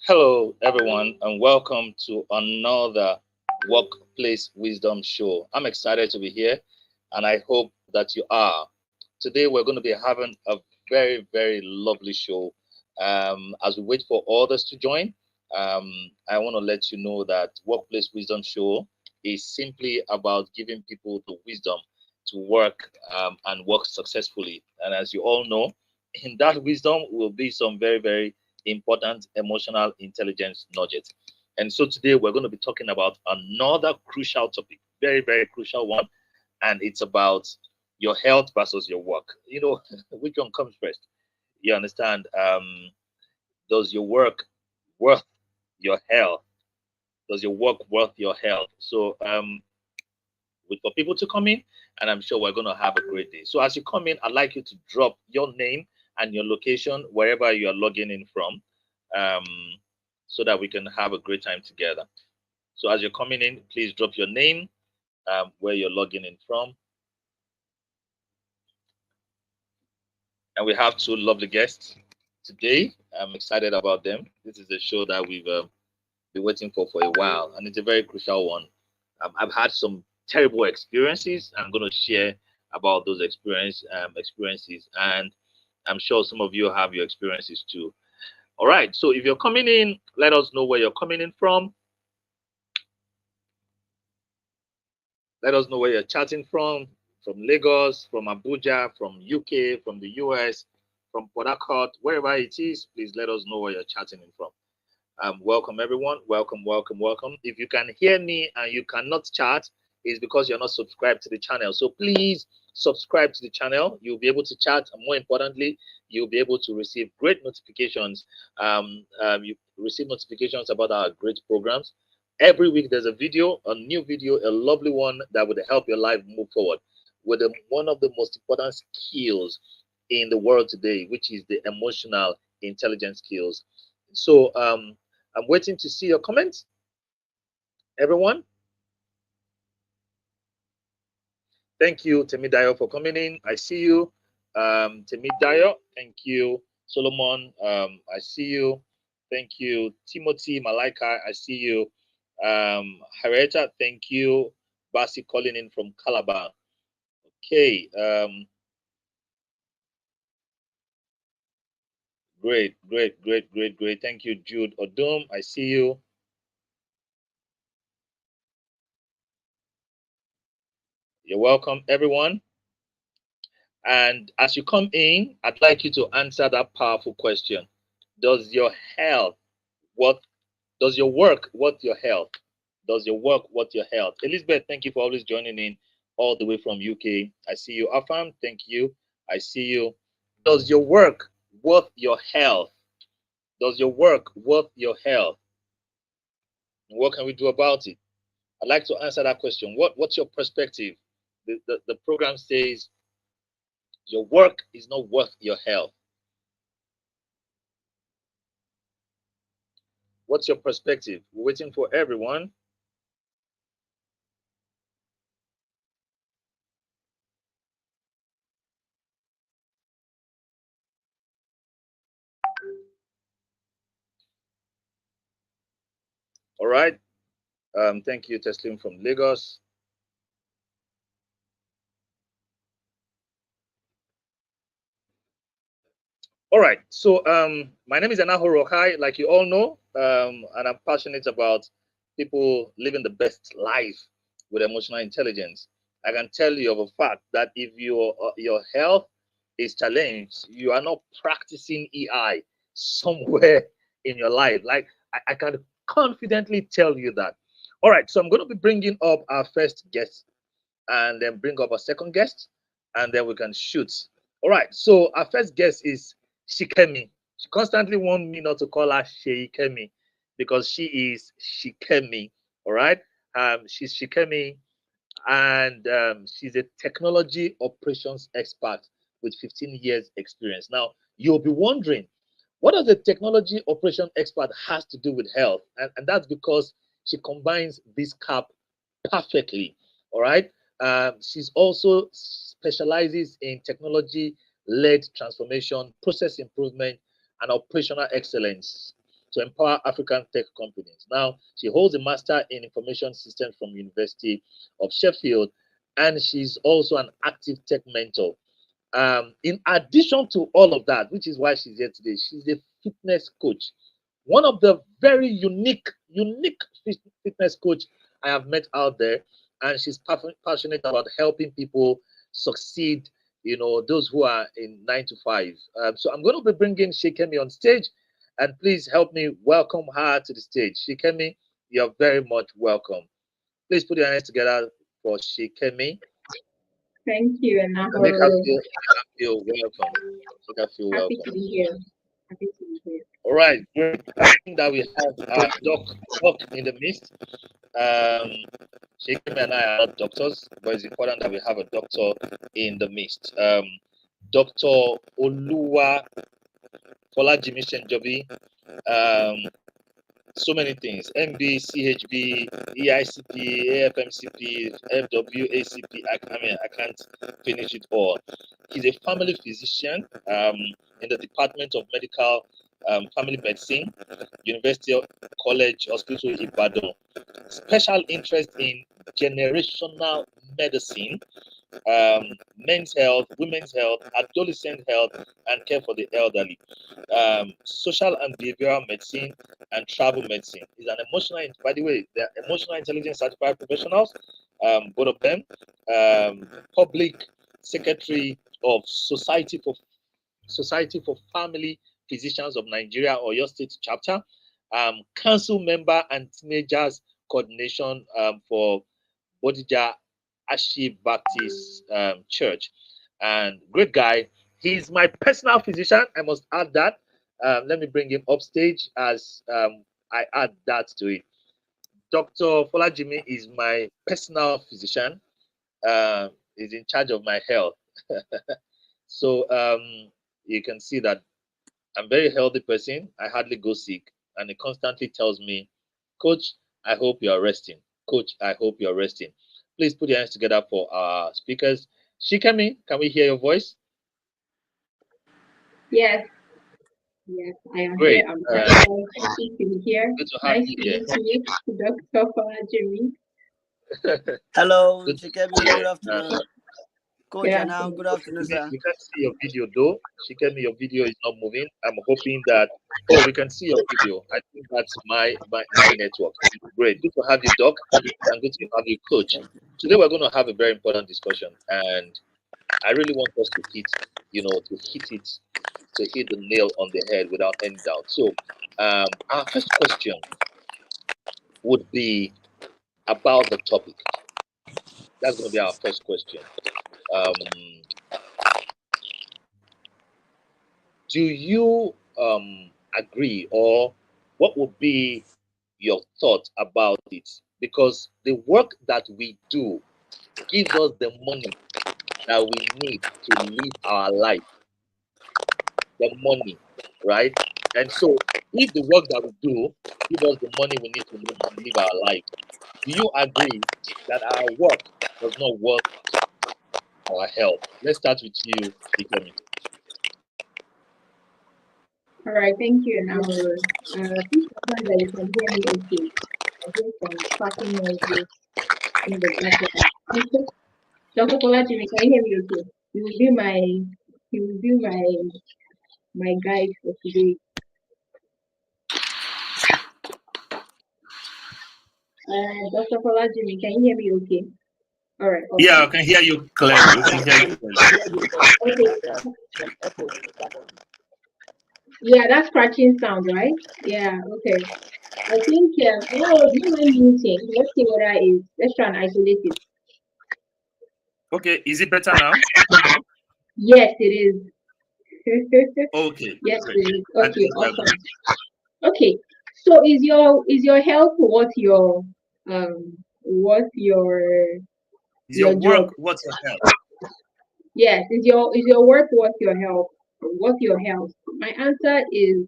Hello, everyone, and welcome to another Workplace Wisdom Show. I'm excited to be here, and I hope that you are. Today, we're going to be having a very, very lovely show. As we wait for others to join, I want to let you know that Workplace Wisdom Show is simply about giving people the wisdom to work and work successfully. And as you all know, in that wisdom will be some very, very important emotional intelligence nudges. And so today we're going to be talking about another crucial topic, very, very crucial one, and it's about your health versus your work. Which one comes first? You understand? Does your work worth your health? Does your work worth your health? So wait for people to come in, and I'm sure we're going to have a great day. So as you come in, I'd like you to drop your name and your location wherever you are logging in from, um, so that we can have a great time together. So as you're coming in, please drop your name, where you're logging in from, and we have two lovely guests today. I'm excited about them. This is a show that we've been waiting for a while, and it's a very crucial one. I've had some terrible experiences. I'm going to share about those experiences, and I'm sure some of you have your experiences too. All right. So if you're coming in, let us know where you're coming in from. Let us know where you're chatting from Lagos, from Abuja, from UK, from the US, from Port Harcourt, wherever it is. Please let us know where you're chatting in from. Welcome everyone. Welcome, welcome, welcome. If you can hear me and you cannot chat, it's because you're not subscribed to the channel. So please subscribe to the channel. You'll be able to chat, and more importantly, you'll be able to receive great notifications. You receive notifications about our great programs. Every week there's a video, a new video, a lovely one that would help your life move forward with one of the most important skills in the world today, which is the emotional intelligence skills. So I'm waiting to see your comments, everyone. Thank you, Temidayo, for coming in. I see you. Temidayo, thank you. Solomon, I see you. Thank you. Timothy, Malaika, I see you. Harrieta, thank you. Basi calling in from Calabar. Okay. Great, great, great, great, great. Thank you, Jude Odum. I see you. You're welcome, everyone. And as you come in, I'd like you to answer that powerful question. Does your health what does your work worth your health? Does your work worth your health? Elizabeth, thank you for always joining in all the way from UK. I see you. Afam, thank you. I see you. Does your work worth your health? Does your work worth your health? And what can we do about it? I'd like to answer that question. What's your perspective? The program says your work is not worth your health. What's your perspective? We're waiting for everyone. All right. Thank you, Teslim from Lagos. All right. So my name is Enahoro, Okhae, like you all know, and I'm passionate about people living the best life with emotional intelligence. I can tell you of a fact that if your health is challenged, you are not practicing EI somewhere in your life. Like I can confidently tell you that. All right. So I'm going to be bringing up our first guest, and then bring up a second guest, and then we can shoot. All right. So our first guest is Sikemi. She constantly wants me not to call her Sheikemi because she is Sikemi. All right. She's Sikemi, and she's a technology operations expert with 15 years experience. Now you'll be wondering, what does a technology operation expert has to do with health? And that's because she combines this cap perfectly. All right. She's also specializes in technology led transformation, process improvement, and operational excellence. to empower African tech companies. Now, she holds a master in information systems from University of Sheffield, and she's also an active tech mentor. In addition to all of that, which is why she's here today, she's a fitness coach. One of the very unique fitness coach I have met out there, and she's passionate about helping people succeed. You know, those who are in 9 to 5. So I'm going to be bringing Sikemi on stage, and please help me welcome her to the stage. Sikemi, you're very much welcome. Please put your hands together for Sikemi. Thank you, Make her Enahoro. feel welcome. Make her feel Happy welcome. to be here. Happy to be here. All right, great. I think that we have doc in the midst. Um, Sheikh and I are not doctors, but it's important that we have a doctor in the midst. Dr. Oluwa Folajimi Senjobi, so many things: MB, CHB, EICP, AFMCP, FWACP. I mean, I can't finish it all. He's a family physician in the Department of Medical Family Medicine, University College Hospital Ibadan. Special interest in generational medicine, men's health, women's health, adolescent health, and care for the elderly. Social and behavioral medicine and travel medicine. Is an emotional, by the way, they're emotional intelligence certified professionals, both of them. Public secretary of Society for Family Physicians of Nigeria or your state chapter. Council member and teenagers coordination for Bodija Ashi Baptist Church. And great guy. He's my personal physician. I must add that. Let me bring him upstage as I add that to it. Dr. Folajimi is my personal physician. He's in charge of my health. So you can see that I'm a very healthy person. I hardly go sick. And he constantly tells me, Coach, I hope you're resting. Coach, I hope you're resting. Please put your hands together for our speakers. Sikemi, can we hear your voice? Yes. Yes, I am Great. here. I'm happy to be here. Good to have Nice you to here. meet you, Dr. Folajimi. Hello, Good to Sikemi. see you. Good afternoon. Coach Good Anna, afternoon. good afternoon, sir. We can't see your video though. Sikemi, your video is not moving. I'm hoping that, oh, we can see your video. I think that's my network. Great. Good to have you, Doc, and good to have you, Coach. Today we're going to have a very important discussion, and I really want us to hit the nail on the head without any doubt. So, our first question would be about the topic. That's going to be our first question. Do you agree, or what would be your thought about it? Because the work that we do gives us the money that we need to live our life. The money, right? And so, if the work that we do gives us the money we need to live our life, do you agree that our work does not worth our health? Let's start with you, Ikemi. All right, thank you, Enahoro. Please confirm that you can hear me okay. I hear some cracking noises in the background. Dr. Folajimi, can you hear me okay? You will be my guide for today. Dr. Folajimi, can you hear me okay? All right. Awesome. Yeah, I can hear you clearly. We can hear you clearly. Okay. Yeah, that's scratching sound, right? Yeah, okay. I think, do you mind muting? Let's see what that is. Let's try and isolate it. Okay, is it better now? Yes, it is. Okay. Yes, Great. it is. Okay, awesome. Okay, so is your health what your Is your work job? what's your health? Yes, is your work what your health? What's your health? My answer is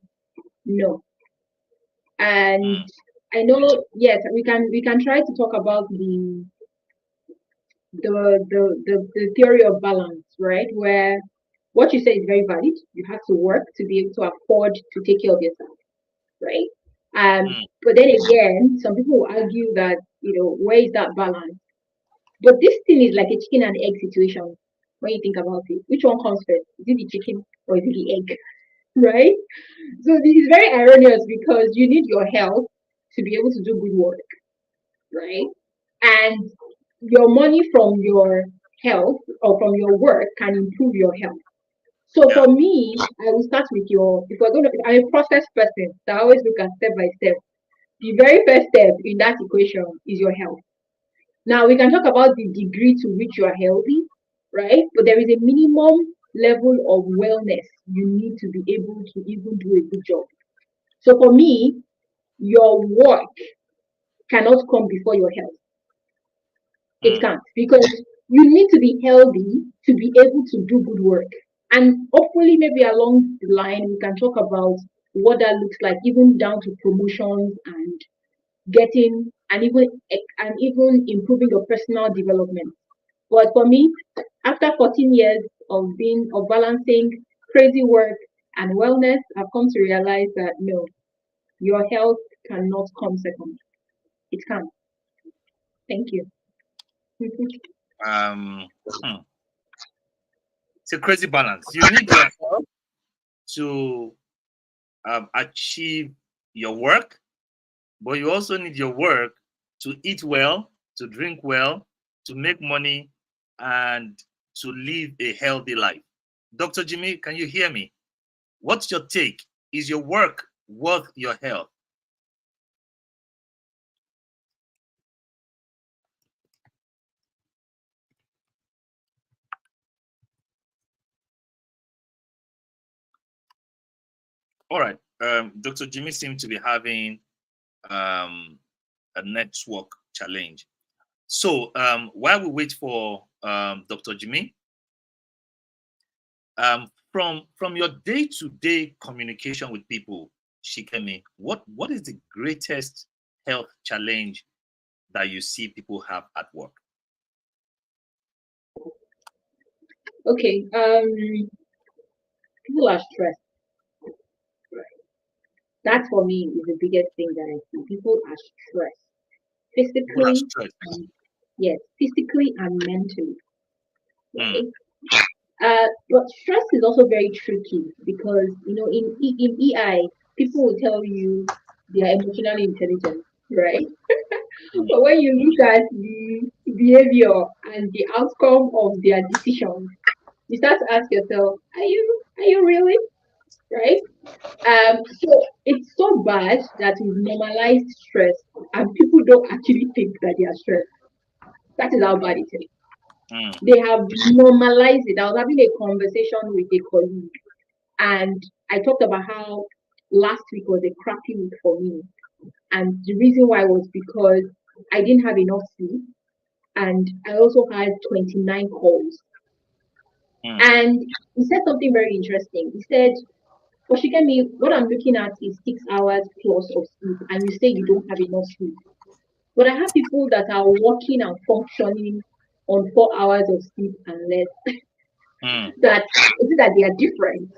no. And I know, yes, we can try to talk about the theory of balance, right? Where what you say is very valid. You have to work to be able to afford to take care of yourself, right? But then again, some people will argue that, where is that balance? But this thing is like a chicken and egg situation when you think about it. Which one comes first? Is it the chicken or is it the egg? Right? So this is very erroneous because you need your health to be able to do good work, right? And your money from your health or from your work can improve your health. So for me, I will start with if we're going to, I'm a process person, so I always look at step by step. The very first step in that equation is your health. Now we can talk about the degree to which you are healthy, right? But there is a minimum level of wellness you need to be able to even do a good job. So for me, your work cannot come before your health. It can't, because you need to be healthy to be able to do good work. And hopefully, maybe along the line, we can talk about what that looks like, even down to promotions and getting and even improving your personal development. But for me, after 14 years of balancing crazy work and wellness, I've come to realize that no, your health cannot come second. It can't. Thank you. It's a crazy balance. You need your health to achieve your work, but you also need your work to eat well, to drink well, to make money, and to live a healthy life. Dr. Jimmy, can you hear me? What's your take? Is your work worth your health? All right. Dr. Jimmy seems to be having a network challenge. So while we wait for Dr. Jimmy, from your day-to-day communication with people, Sikemi, what is the greatest health challenge that you see people have at work? Okay. People are stressed. That for me is the biggest thing that I see. People are stressed. People are Physically, stressed. yes, physically and mentally. Right? But stress is also very tricky because in EI, people will tell you they are emotionally intelligent, right? But when you look at the behavior and the outcome of their decisions, you start to ask yourself, are you really? Right? So it's so bad that we've normalized stress and people don't actually think that they are stressed. That is how bad it is. They have normalized it. I was having a conversation with a colleague and I talked about how last week was a crappy week for me. And the reason why was because I didn't have enough sleep and I also had 29 calls. And he said something very interesting. He said, for Shikemi, what I'm looking at is 6 hours plus of sleep, and you say you don't have enough sleep. But I have people that are working and functioning on 4 hours of sleep and less. That is it that they are different?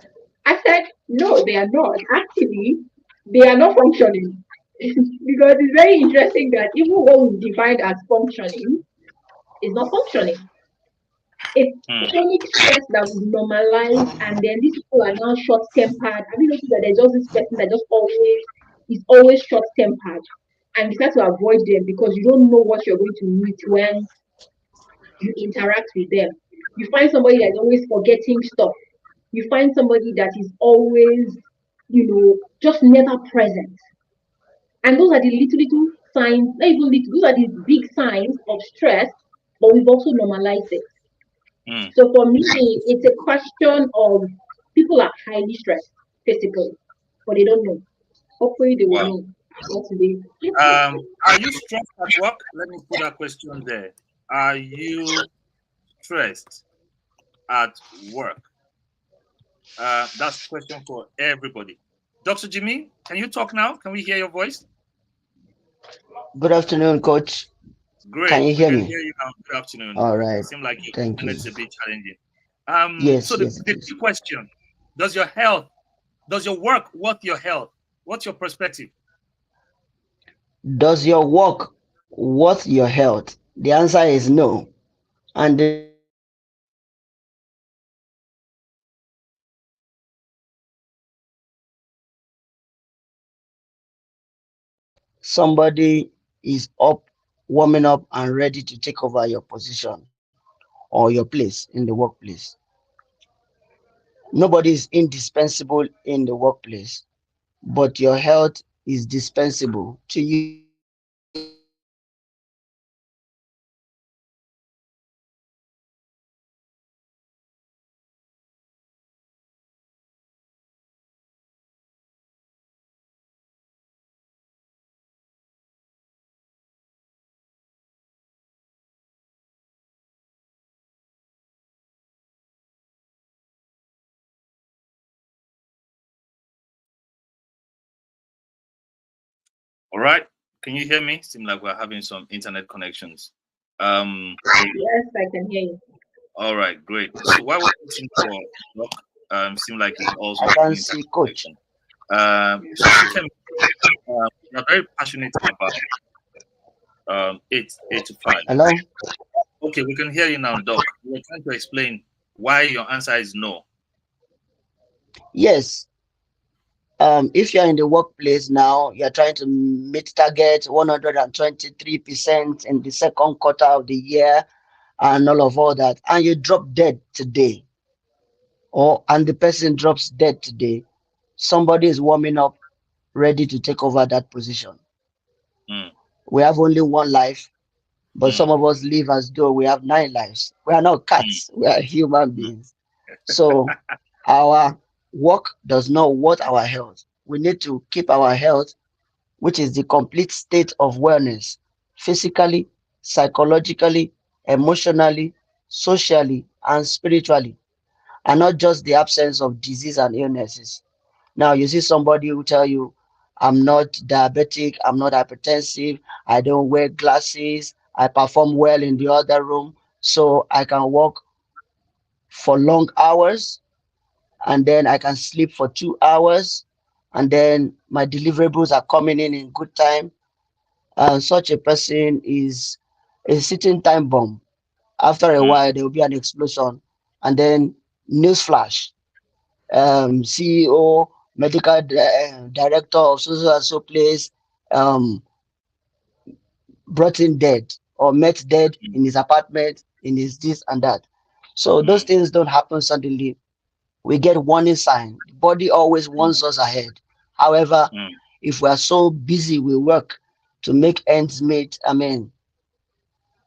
I said, no, they are not. Actually, they are not functioning. Because it's very interesting that even what we defined as functioning is not functioning. It's chronic stress that we normalize, and then these people are now short tempered. Have you noticed that there's just this person that just always short tempered, and you start to avoid them because you don't know what you're going to meet when you interact with them. You find somebody that's always forgetting stuff. You find somebody that is always, just never present. And those are the little signs, not even little, those are the big signs of stress, but we've also normalized it. So for me, it's a question of people are highly stressed physically, but they don't know. Hopefully, they will know what to do. Are you stressed at work? Let me put that question there. Are you stressed at work? That's a question for everybody. Dr. Jimmy, can you talk now? Can we hear your voice? Good afternoon, Coach. Great. Can you hear me? Hear you now. Good afternoon. All right. Seems like your Thank you. internet's a bit challenging. Yes, so yes, the key question: does your work worth your health? What's your perspective? Does your work worth your health? The answer is no. And the next question is, somebody is up, warming up, and ready to take over your position or your place in the workplace. Nobody is indispensable in the workplace, but your health is dispensable to you. All right. Can you hear me? Seems like we're having some internet connections. Yes, I can hear you. All right, great. So while we're waiting for Doc, seem like it's also I having can internet see coach. connection. So Sikemi, you're very passionate about 8 to 5. Hello? Okay, we can hear you now, Doc. We're trying to explain why your answer is no. Yes. If you're in the workplace now, you're trying to meet target 123% in the second quarter of the year and all that, and you drop dead today, or and the person drops dead today, somebody is warming up, ready to take over that position. Mm, We have only one life, but mm, some of us live as though we have 9 lives. We are not mm, cats, we are human mm, beings. So our work does not worth our health. We need to keep our health, which is the complete state of wellness, physically, psychologically, emotionally, socially, and spiritually, and not just the absence of disease and illnesses. Now, you see somebody who tell you, I'm not diabetic, I'm not hypertensive, I don't wear glasses, I perform well in the other room, so I can work for long hours, and then I can sleep for 2 hours, and then my deliverables are coming in good time. Such a person is a sitting time bomb. After a mm, while, there will be an explosion, and then newsflash: CEO, medical director of so and so place, um, brought in dead or met dead mm, in his apartment, in his this and that. So those mm, things don't happen suddenly. We get warning sign. The body always mm, warns us ahead. However, mm. if we are so busy with work to make ends meet, I mean,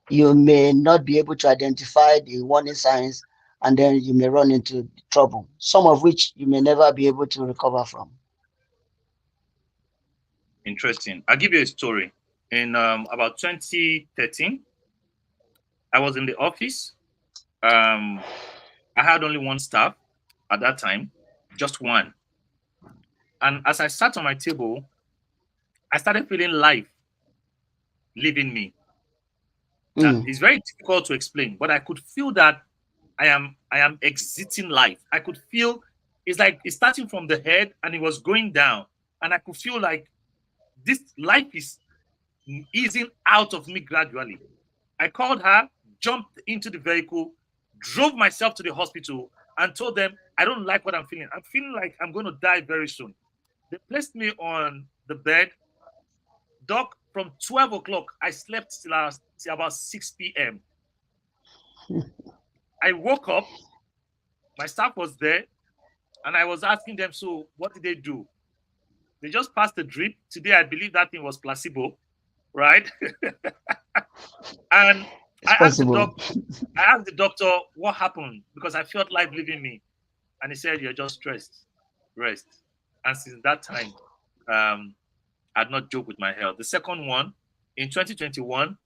you may not be able to identify the warning signs, and then you may run into trouble, some of which you may never be able to recover from. Interesting. I'll give you a story. In about 2013, I was in the office. Um, I had only one staff at that time, just one. And as I sat on my table, I started feeling life leaving me. Now, Mm, it's very difficult to explain, but I could feel that I am exiting life. I could feel it's like it's starting from the head and it was going down, and I could feel like this life is easing out of me gradually. I called her, jumped into the vehicle, drove myself to the hospital, and told them I don't like what I'm feeling. I'm feeling like I'm going to die very soon. They placed me on the bed. Doc, from 12 o'clock, I slept till about 6 p.m. I woke up, my staff was there, and I was asking them, so what did they do? They just passed the drip. Today, I believe that thing was placebo, right? And it's I asked the possible. doc, I asked the doctor what happened because I felt life leaving me. And he said, you're just stressed. Rest. And since that time, um, I'd not joked with my health. The second one, in 2021,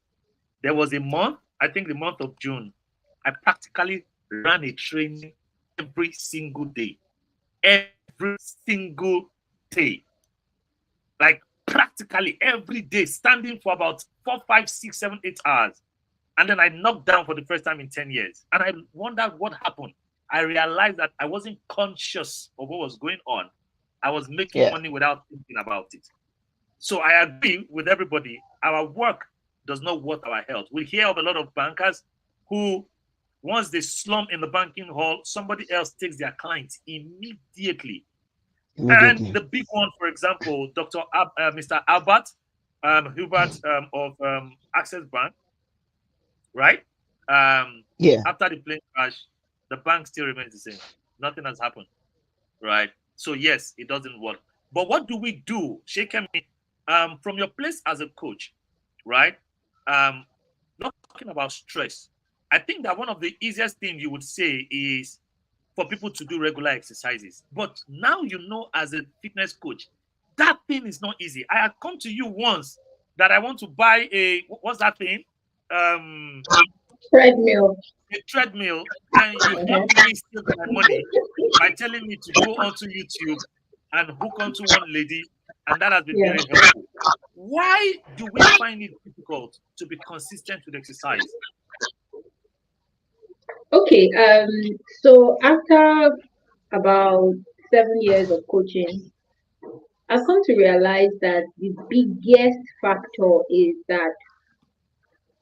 there was a month, I think the month of June, I practically ran a training every single day. Every single day. Like practically every day, standing for about 4, 5, 6, 7, 8 hours. And then I knocked down for the first time in 10 years. And I wondered what happened. I realized that I wasn't conscious of what was going on. I was making Yeah. money without thinking about it. So I agree with everybody. Our work does not worth our health. We hear of a lot of bankers who, once they slump in the banking hall, somebody else takes their clients immediately. And the big one, for example, Mr. Albert Hubert of Access Bank, right? After the plane crash, the bank still remains the same. Nothing has happened, right? So yes, it doesn't work. But what do we do, Sikemi, from your place as a coach, right? Not talking about stress. I think that one of the easiest things you would say is for people to do regular exercises. But now you know, as a fitness coach, that thing is not easy. I had come to you once that I want to buy what's that thing? Treadmill. A treadmill, and you helped me save my money by telling me to go onto YouTube and hook onto one lady, and that has been very helpful. Why do we find it difficult to be consistent with exercise? Okay, so after about 7 years of coaching, I've come to realize that the biggest factor is that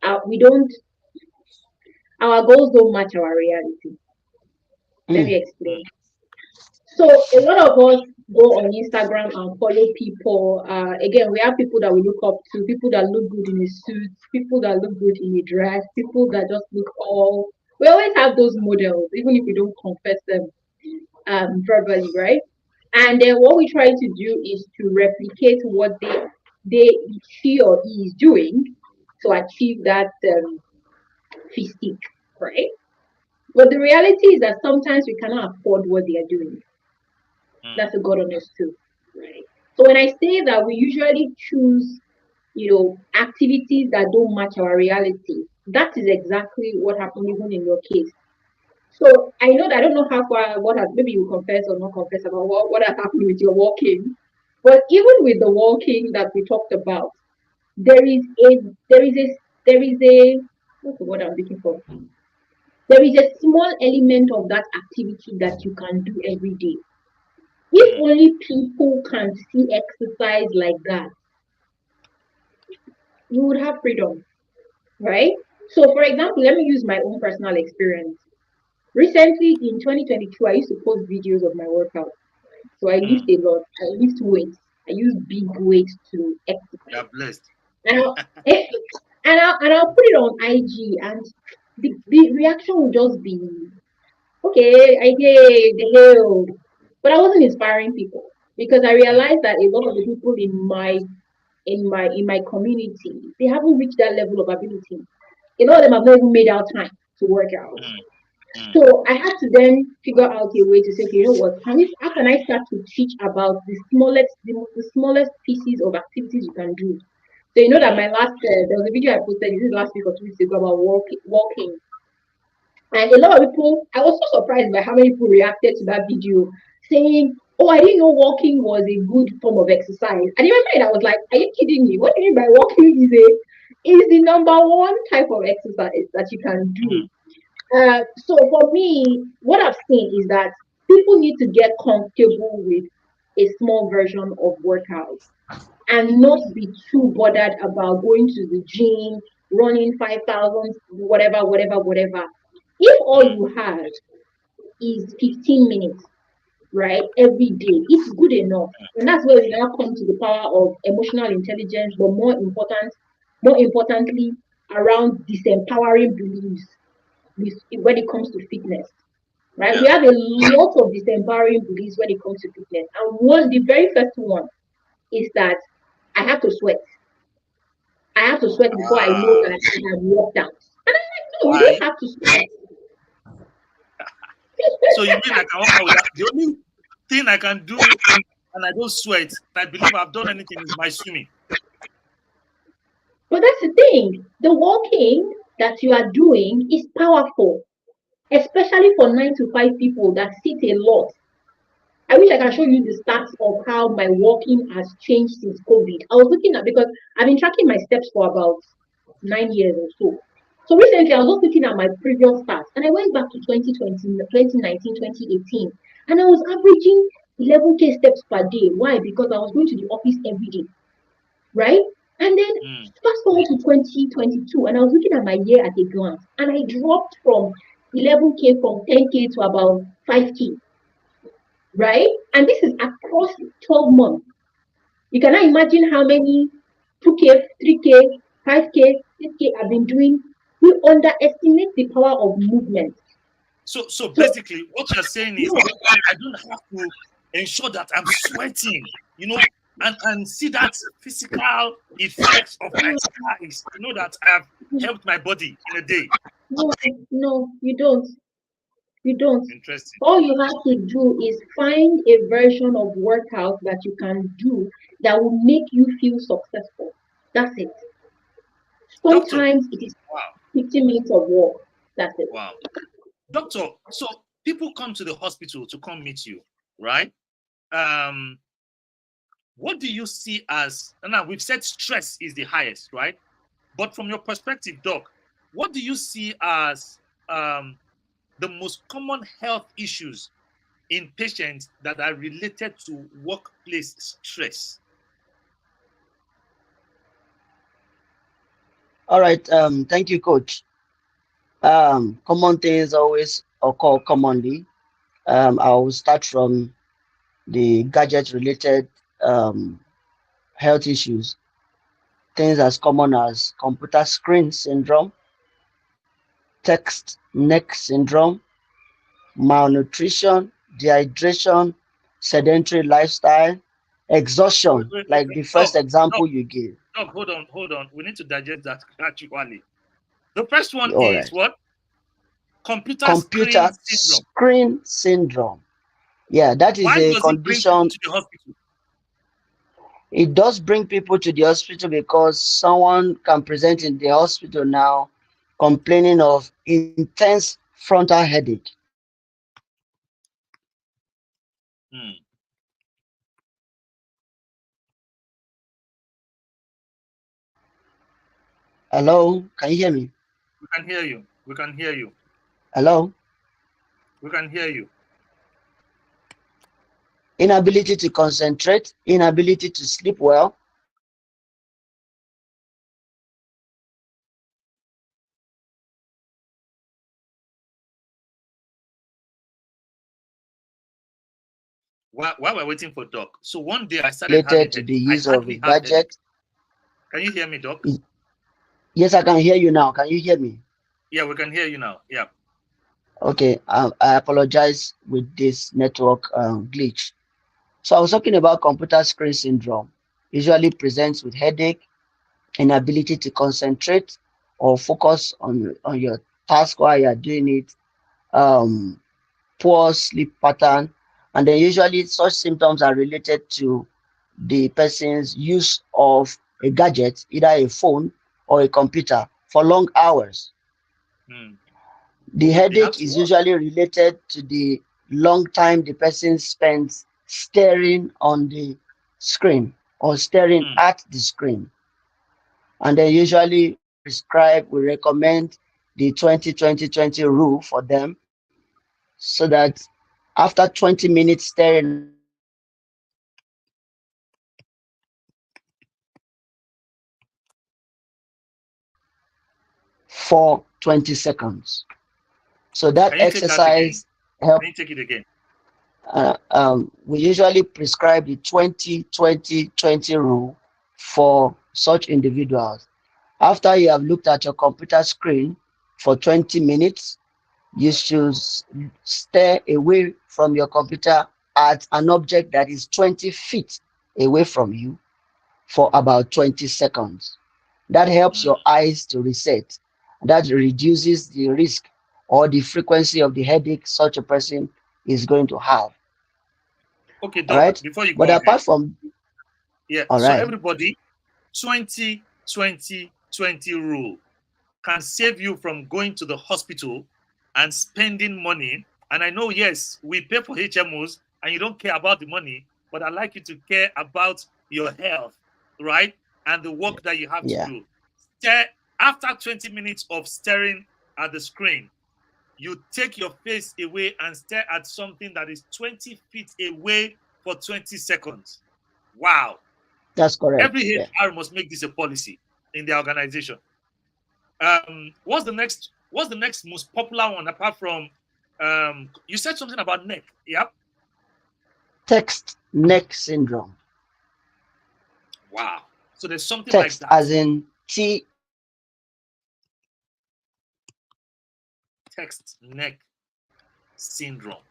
our goals don't match our reality. Let me explain. So a lot of us go on Instagram and follow people. Again, we have people that we look up to, people that look good in a suit, people that look good in a dress, people that just look all. We always have those models, even if we don't confess them verbally, right? And then what we try to do is to replicate what she or he is doing to achieve that physique, right? But the reality is that sometimes we cannot afford what they are doing. That's a God honest truth, right? So when I say that we usually choose, activities that don't match our reality, that is exactly what happened even in your case. So I know that I don't know how far maybe you confess or not confess about what has happened with your walking, but even with the walking that we talked about, there is a what's the word I'm looking for? There is a small element of that activity that you can do every day. If only people can see exercise like that, you would have freedom, right? So, for example, let me use my own personal experience. Recently, in 2022, I used to post videos of my workout. So I lift a lot. I lift weights. I use big weights to exercise. You're blessed. And I'll put it on IG, and the reaction will just be, okay, I did the hell. But I wasn't inspiring people because I realized that a lot of the people in my community, they haven't reached that level of ability. A lot of them have not even made out time to work out. So I had to then figure out a way to say, okay, you know what? How can I start to teach about the smallest pieces of activities you can do? So you know that my last there was a video I posted this last week or 2 weeks ago about walking. And a lot of people, I was so surprised by how many people reacted to that video, saying, "Oh, I didn't know walking was a good form of exercise." And in my mind, I was like, "Are you kidding me? What do you mean by walking is the number one type of exercise that you can do?" So for me, what I've seen is that people need to get comfortable with a small version of workout and not be too bothered about going to the gym, running 5,000, whatever. If all you have is 15 minutes, right, every day, it's good enough. And that's where we now come to the power of emotional intelligence, but more importantly, around disempowering beliefs when it comes to fitness, right? We have a lot of disempowering beliefs when it comes to fitness. And the very first one is that I have to sweat. I have to sweat before I know that I have worked out. And I'm like, no, you don't have to sweat. So you mean I can walk out with that? The only thing I can do and I don't sweat, I believe I've done anything, is my swimming. But that's the thing. The walking that you are doing is powerful, especially for 9 to 5 people that sit a lot. I wish I can show you the stats of how my walking has changed since COVID. I was looking at, because I've been tracking my steps for about 9 years or so. So recently I was just looking at my previous stats, and I went back to 2020, 2019, 2018, and I was averaging 11K steps per day. Why? Because I was going to the office every day. right? And then fast forward to 2022, and I was looking at my year at a glance, and I dropped from 11K, from 10K to about 5K, right? And this is across 12 months. You cannot imagine how many 2K, 3K, 5K, 6K I've been doing. We underestimate the power of movement. So basically, what you're saying is, I don't have to ensure that I'm sweating, and see that physical effects of my exercise. That I have helped my body in a day. No, you don't. You don't. Interesting. All you have to do is find a version of workout that you can do that will make you feel successful. That's it. Sometimes it is 15 minutes of walk. That's it. Wow. Doctor, so people come to the hospital to come meet you, right? What do you see as, now we've said stress is the highest, right? But from your perspective, Doc, what do you see as the most common health issues in patients that are related to workplace stress? All right. Thank you, Coach. Common things always occur commonly. I will start from the gadget-related health issues. Things as common as computer screen syndrome, text neck syndrome, malnutrition, dehydration, sedentary lifestyle, exhaustion, Wait. like the first example Doc, you gave. Doc, hold on. We need to digest that actually. The first one All is right. what? Computer Computer screen syndrome. screen syndrome. Yeah, that is Why a does it bring people condition. to the hospital? It does bring people to the hospital because someone can present in the hospital now complaining of intense frontal headache. Hello, can you hear me? We can hear you. Hello? We can hear you. Inability to concentrate, inability to sleep well. While we're waiting for Doc, so one day I started having Related to the headache. I use of a hardly have headache. gadget. Can you hear me, Doc? Yes, I can hear you now. Can you hear me? Yeah, we can hear you now. Yeah. Okay, I apologize with this network glitch. So I was talking about computer screen syndrome. Usually presents with headache, inability to concentrate or focus on your task while you are doing it, um, poor sleep pattern, and then usually such symptoms are related to the person's use of a gadget, either a phone or a computer, for long hours. The headache is usually related to the long time the person spends staring on the screen or staring at the screen. And then usually we recommend the 20-20-20 rule for them, so that after 20 minutes staring at the screen, for 20 seconds. So that Can you take that again? exercise helps. Can you take it again? We usually prescribe the 20-20-20 rule for such individuals. After you have looked at your computer screen for 20 minutes, you should stare away from your computer at an object that is 20 feet away from you for about 20 seconds. That helps your eyes to reset. That reduces the risk or the frequency of the headache such a person is going to have. Okay, All Doc, right. before you go But ahead. apart from, Yeah, all so right. everybody, 20-20-20 rule can save you from going to the hospital and spending money. And I know, yes, we pay for HMOs and you don't care about the money, but I'd like you to care about your health, right? And the work that you have to do. After 20 minutes of staring at the screen, you take your face away and stare at something that is 20 feet away for 20 seconds. Wow. That's correct. Every Yeah. HR must make this a policy in their organization. What's the next most popular one apart from you said something about neck? Yep. Text neck syndrome. Wow. So there's something Text like that. as in T. Text neck syndrome.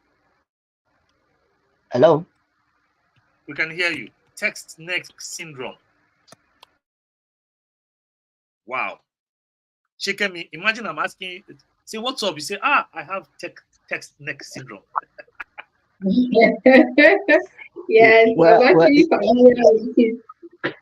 Hello. We can hear you. Text neck syndrome. Wow. Sikemi, imagine I'm asking you, say, what's up? You say, I have text neck syndrome. Yes, Well, I'm actually familiar with it.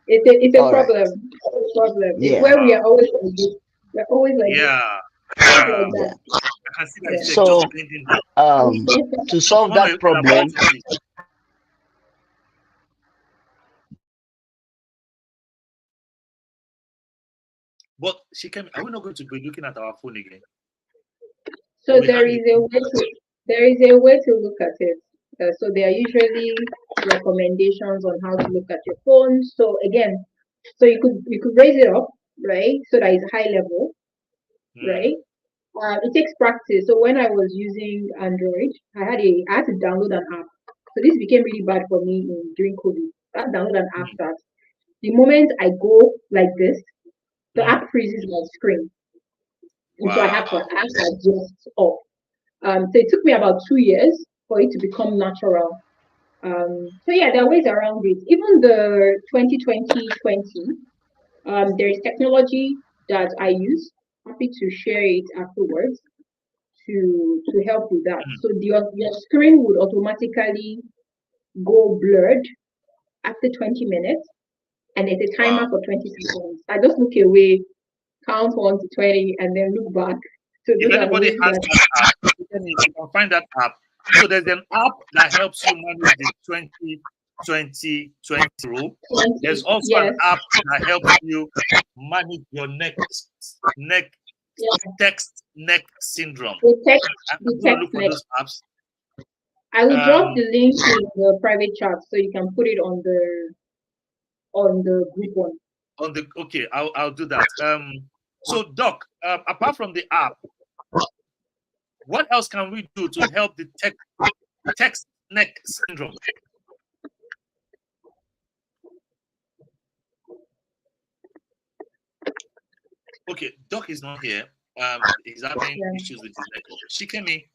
It's a all right. problem. It's a problem. It's Yeah. where we are always like this. We're always like this. Yeah. Always Yeah. like that. I can see that Yeah. it's So, just blending down. to solve that problem, but Sikemi, are we not going to be looking at our phone again? So there is a way to look at it. So there are usually recommendations on how to look at your phone. So again, so you could raise it up, right? So that it's high level, right? It takes practice. So when I was using Android, I had to download an app. So this became really bad for me during COVID. I had to download an app that the moment I go like this, the app freezes my screen. And so I have to adjust up. So it took me about 2 years for it to become natural. So yeah, there are ways around it. Even the 2020, there is technology that I use. Happy to share it afterwards to help with that. So your screen would automatically go blurred after 20 minutes, and there's a timer for 20 seconds. I just look away, count 1 to 20, and then look back. So if anybody has that app, you can find that app. So there's an app that helps you manage the 20 rule. There's also an app that helps you manage your text neck syndrome. I'm going to look for those apps. I will drop the link in the private chat so you can put it on the group one. Okay, I'll do that. So Doc, apart from the app, what else can we do to help the text neck syndrome? Okay, Doc is not here. He's having issues with his network. Sikemi,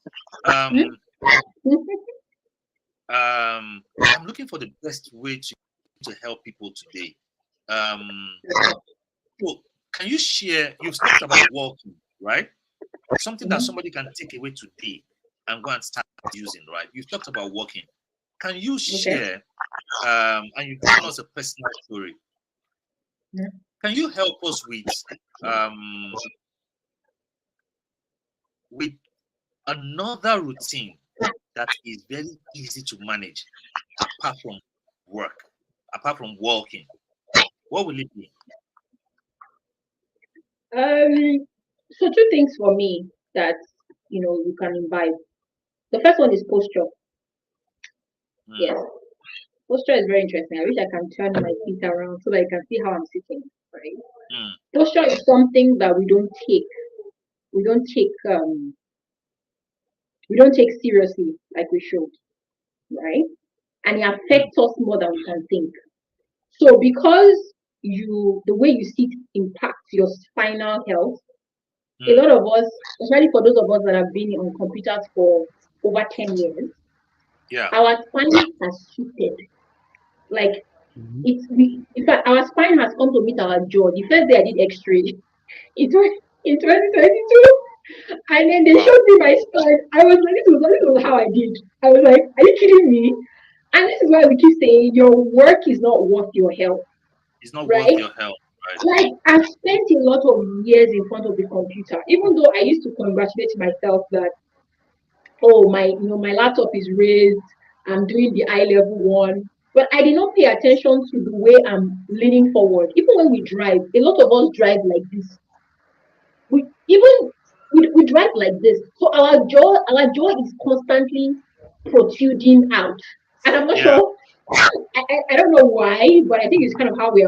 I'm looking for the best way to help people today. So can you share? You've talked about walking, right? Something that somebody can take away today and go and start using, right? You've talked about walking. Can you share? And you've given us a personal story. Can you help us with another routine that is very easy to manage apart from work, apart from walking? What will it be? So 2 things for me that you can imbibe. The first one is posture. Yes. Posture is very interesting. I wish I can turn my feet around so that I can see how I'm sitting, right? Posture is something that we don't take seriously like we should, right? And it affects us more than we can think. So because the way you sit impacts your spinal health, a lot of us, especially for those of us that have been on computers for over 10 years, our spine has shifted. Like in fact, our spine has come to meet our jaw. The first day I did X-ray in 2022, and then they showed me my spine. I was like, this was how I did. I was like, are you kidding me? And this is why we keep saying your work is not worth your health. It's not worth your health. Right. Like I've spent a lot of years in front of the computer, even though I used to congratulate myself that, oh, my laptop is raised, I'm doing the eye level one, but I did not pay attention to the way I'm leaning forward. Even when we drive, a lot of us drive like this. We drive like this, so our jaw is constantly protruding out, and I'm not sure I don't know why, but I think it's kind of how we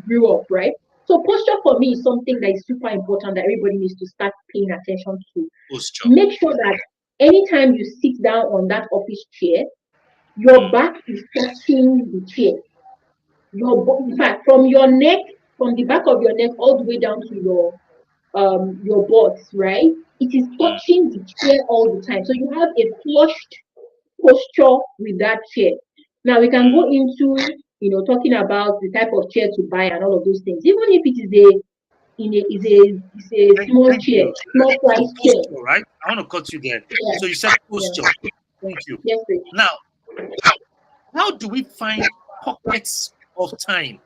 grew up, right? So posture for me is something that is super important that everybody needs to start paying attention to. Posture. Make sure that anytime you sit down on that office chair, your back is touching the chair. In fact, from your neck, from the back of your neck all the way down to your butt, right? It is touching the chair all the time. So you have a flushed posture with that chair. Now we can go into talking about the type of chair to buy and all of those things. Even if it is a small chair, small price chair. Right? I want to cut you there. Yeah. So you said posture. Yeah. Thank you. Yes, please. Now, how do we find pockets of time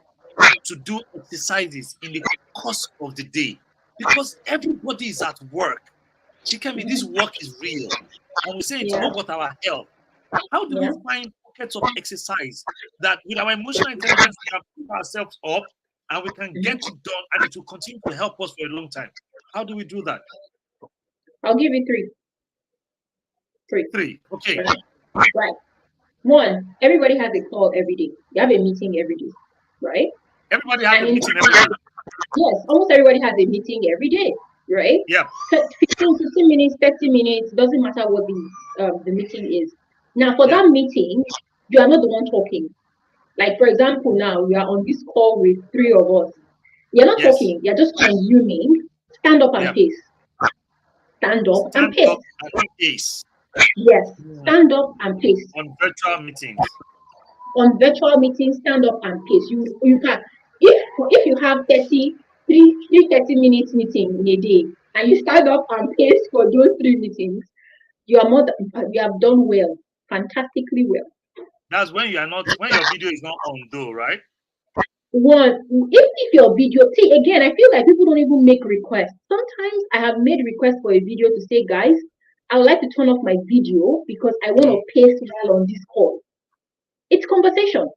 to do exercises in the course of the day? Because everybody is at work. Sikemi, this work is real. And we say it's not about our health. How do we find pockets of exercise that with our emotional intelligence we can pick ourselves up and we can get it done and it will continue to help us for a long time? How do we do that? I'll give you three. Three. Okay. Right. One, everybody has a call every day. You have a meeting every day, right? Everybody has a meeting every day. Yes, almost everybody has a meeting every day, right? Yeah. 15 minutes, 30 minutes, doesn't matter what the meeting is. Now, for that meeting, you are not the one talking. Like, for example, now we are on this call with three of us. You're not talking, you're just consuming. Stand up and pace. Stand up and pace. Yes, stand up and pace. On virtual meetings. On virtual meetings, stand up and pace. You can, if you have 30 minutes meeting in a day and you stand up and pace for those 3 meetings, you have done well, fantastically well. That's when your video is not on though, right? One, if your video, see again, I feel like people don't even make requests. Sometimes I have made requests for a video to say, guys, I would like to turn off my video because I want to pace while on this call. It's conversation.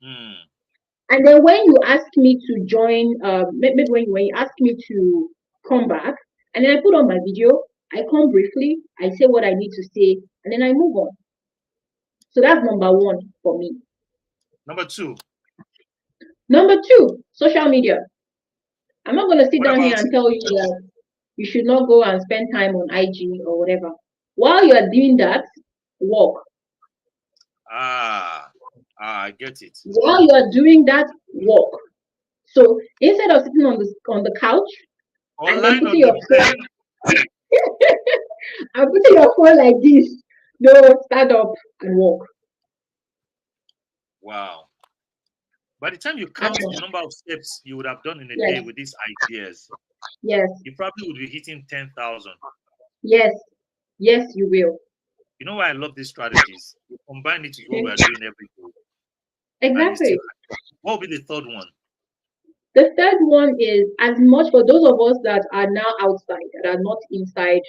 And then when you ask me to join, maybe when you ask me to come back, and then I put on my video, I come briefly, I say what I need to say, and then I move on. So that's number one for me. Number two, social media. I'm not going to sit down here and tell you that you should not go and spend time on IG or whatever. While you are doing that, walk. I get it. While you are doing that, walk. So instead of sitting on the couch and then putting your phone, and putting your phone like this, no, stand up and walk. Wow. By the time you count the number of steps you would have done in a day with these ideas, you probably would be hitting 10,000. Yes, you will. You know why I love these strategies? You combine it with what we are doing every day. Exactly. What will be the third one? The third one is, as much for those of us that are now outside, that are not inside,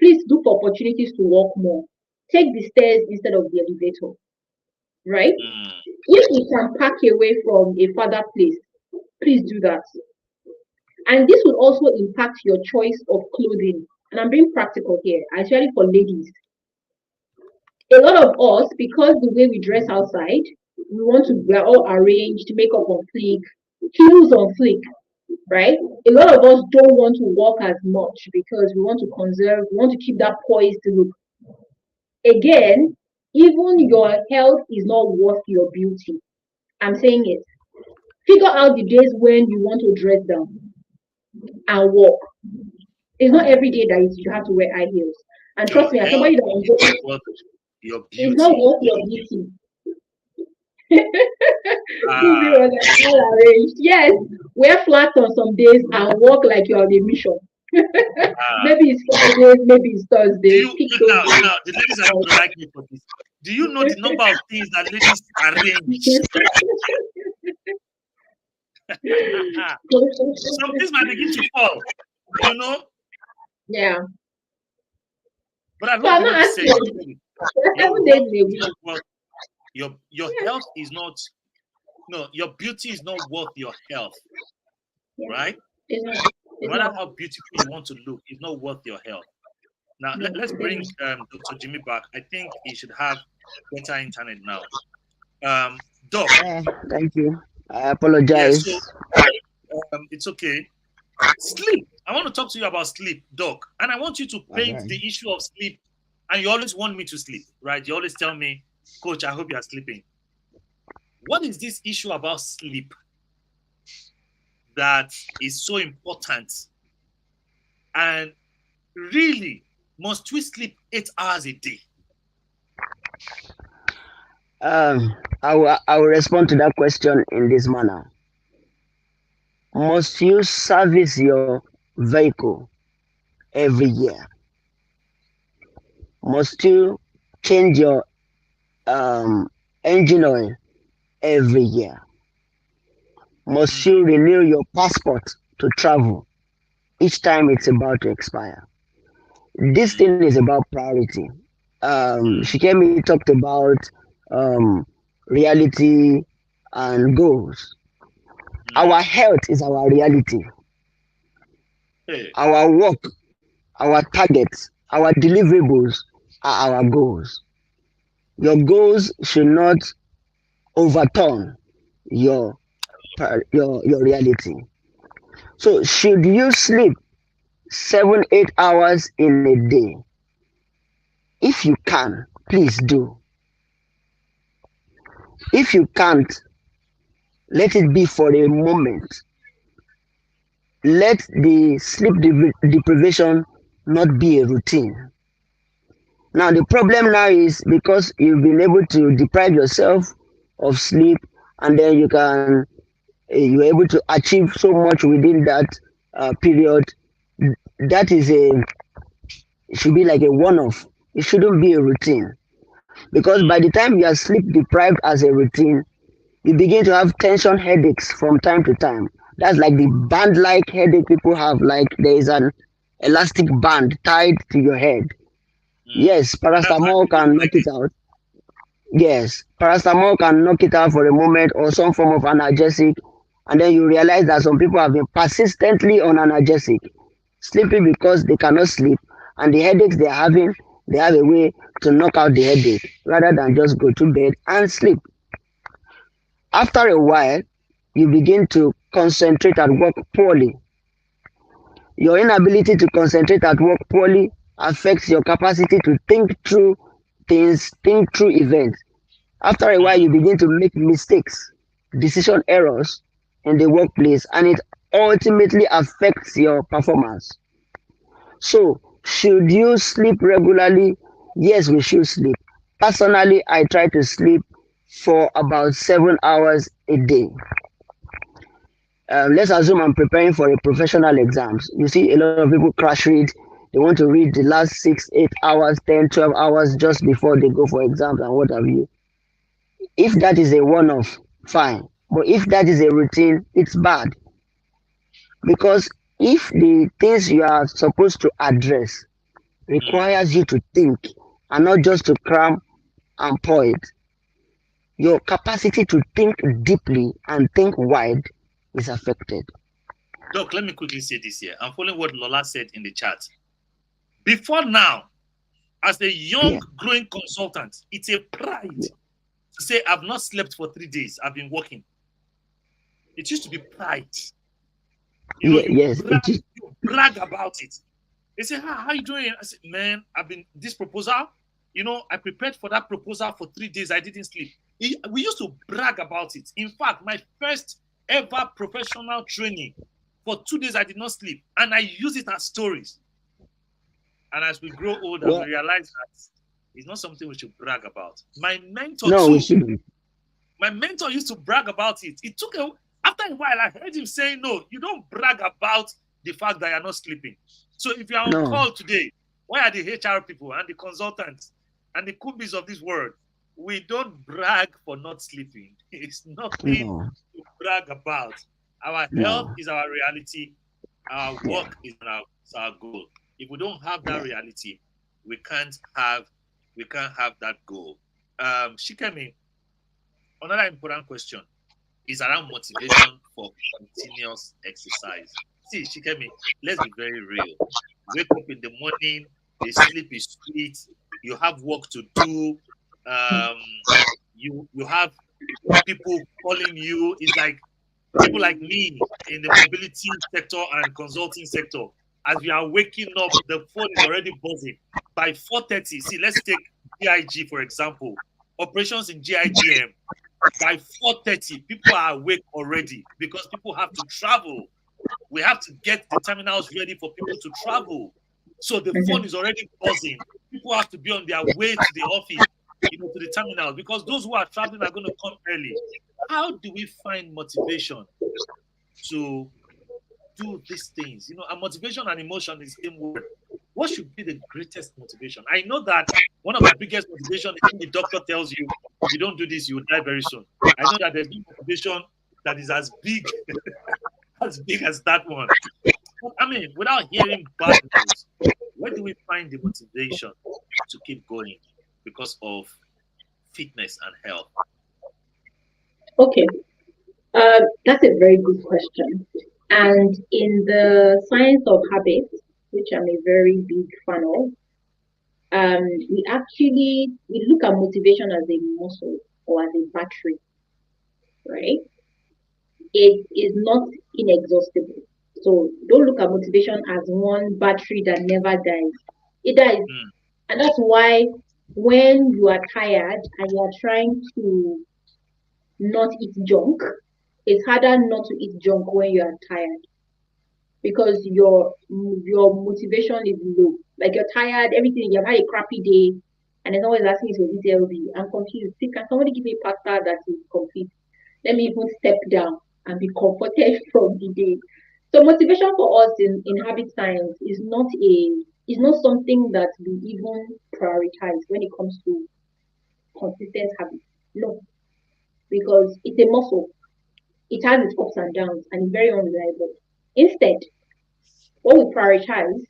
please look for opportunities to walk more. Take the stairs instead of the elevator. Right? If you can park away from a further place, please do that. And this will also impact your choice of clothing. And I'm being practical here, especially for ladies. A lot of us, because the way we dress outside, we're all arranged, makeup on fleek, heels on fleek, right? A lot of us don't want to walk as much because we want to conserve, we want to keep that poised look. Again, even your health is not worth your beauty. I'm saying it. Figure out the days when you want to dress down and walk. It's not every day that you have to wear high heels. And trust me, as somebody that enjoys it's not worth your beauty. Yes, wear flat on some days and walk like you're on a mission. Maybe it's Friday, maybe it's Thursday. Now, the ladies are going to like me for this. Do you know the number of things that ladies arrange? Some things might begin to fall, you know? Yeah. But I love what you say. Your health is not, your beauty is not worth your health, right? No matter how beautiful you want to look, it's not worth your health. Now, let's bring Dr. Jimmy back. I think he should have better internet now. Doc. Thank you. I Yeah, apologize. so it's okay. Sleep. I want to talk to you about sleep, Doc. And I want you to paint Okay. the issue of sleep. And you always want me to sleep, right? You always tell me, Coach, I hope you are sleeping. What is this issue about sleep that is so important? And really, must we sleep 8 hours a day? I will respond to that question in this manner. Must you service your vehicle every year? Must you change your engine oil every year? Must you renew your passport to travel each time it's about to expire? This thing is about priority. Sikemi talked about um, reality and goals. Our health is our reality. Hey. Our work, our targets, our deliverables are our goals. Your goals should not overturn your your reality. So should you sleep 7-8 hours in a day? If you can, please do. If you can't, let it be for a moment. Let the sleep deprivation not be a routine. Now the problem now is because you've been able to deprive yourself of sleep, and then you're able to achieve so much within that period. That is it should be like a one-off. It shouldn't be a routine, because by the time you are sleep deprived as a routine, you begin to have tension headaches from time to time. That's like the band-like headache people have, like there is an elastic band tied to your head. Yes, paracetamol can knock it out. Yes, paracetamol can knock it out for a moment, or some form of analgesic, and then you realize that some people have been persistently on analgesic, sleeping because they cannot sleep, and the headaches they're having, they have a way to knock out the headache rather than just go to bed and sleep. After a while, you begin to concentrate at work poorly. Your inability to concentrate at work poorly affects your capacity to think through things, think through events. After a while, you begin to make mistakes, decision errors in the workplace, and it ultimately affects your performance. So, should you sleep regularly? Yes, we should sleep. Personally, I try to sleep for about 7 hours a day. Let's assume I'm preparing for a professional exams. You see, a lot of people crash read. They want to read the last 6, 8 hours, 10, 12 hours just before they go for exams and what have you. If that is a one-off, fine. But if that is a routine, it's bad. Because if the things you are supposed to address requires you to think and not just to cram and pour it, your capacity to think deeply and think wide is affected. Doc, let me quickly say this here. I'm following what Lola said in the chat. Before now, as a young growing consultant, it's a pride to say, I've not slept for 3 days. I've been working. It used to be pride. You brag about it. They say, how are you doing? I said, man, this proposal, I prepared for that proposal for 3 days. I didn't sleep. We used to brag about it. In fact, my first ever professional training, for 2 days, I did not sleep. And I use it as stories. And as we grow older, we realize that it's not something we should brag about. My mentor we shouldn't. My mentor used to brag about it. It took after a while, I heard him saying, no, you don't brag about the fact that you're not sleeping. So if you're on call today, why are the HR people and the consultants and the kubis of this world? We don't brag for not sleeping. It's nothing to brag about. Our health is our reality. Our work is our goal. If we don't have that reality, we can't have that goal. Sikemi, another important question is around motivation for continuous exercise. See, Sikemi, let's be very real. Wake up in the morning, the sleep is sweet, you have work to do, you have people calling you. It's like people like me in the mobility sector and consulting sector. As we are waking up, the phone is already buzzing. By 4:30, see, let's take GIG for example. Operations in GIGM. By 4:30, people are awake already because people have to travel. We have to get the terminals ready for people to travel. So the phone is already buzzing. People have to be on their way to the office, to the terminal, because those who are traveling are going to come early. How do we find motivation to do these things? And motivation and emotion is the same word. What should be the greatest motivation? I know that one of the biggest motivation is when the doctor tells you, if you don't do this, you will die very soon. I know that there's no motivation that is as big as that one. I mean, without hearing bad news, where do we find the motivation to keep going because of fitness and health? Okay, that's a very good question. And in the science of habits, which I'm a very big fan of, we look at motivation as a muscle or as a battery, right? It is not inexhaustible. So don't look at motivation as one battery that never dies. It dies. And that's why when you are tired and you are trying to not eat junk, it's harder not to eat junk when you are tired because your motivation is low. Like you're tired, everything, you've had a crappy day, and then always asking you to eat healthy. I'm confused. See, can somebody give me pasta that is complete? Let me even step down and be comforted from the day. So motivation for us in habit science is not something that we even prioritize when it comes to consistent habits. No, because it's a muscle. It has its ups and downs and it's very unreliable. Instead, what we prioritize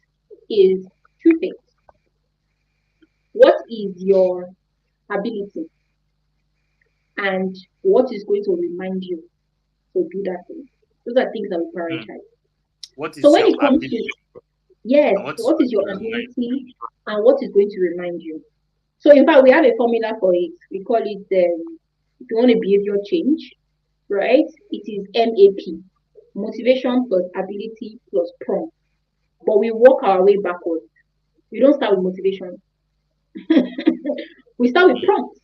is two things. What is your ability and what is going to remind you to do that thing? Those are things that we prioritize. What is so when your it comes ability? to yes, what is your ability and what is going to remind you? So in fact, we have a formula for it. We call it if you want a behavior change, right? It is MAP, motivation plus ability plus prompt. But we work our way backwards. We don't start with motivation. We start with prompts.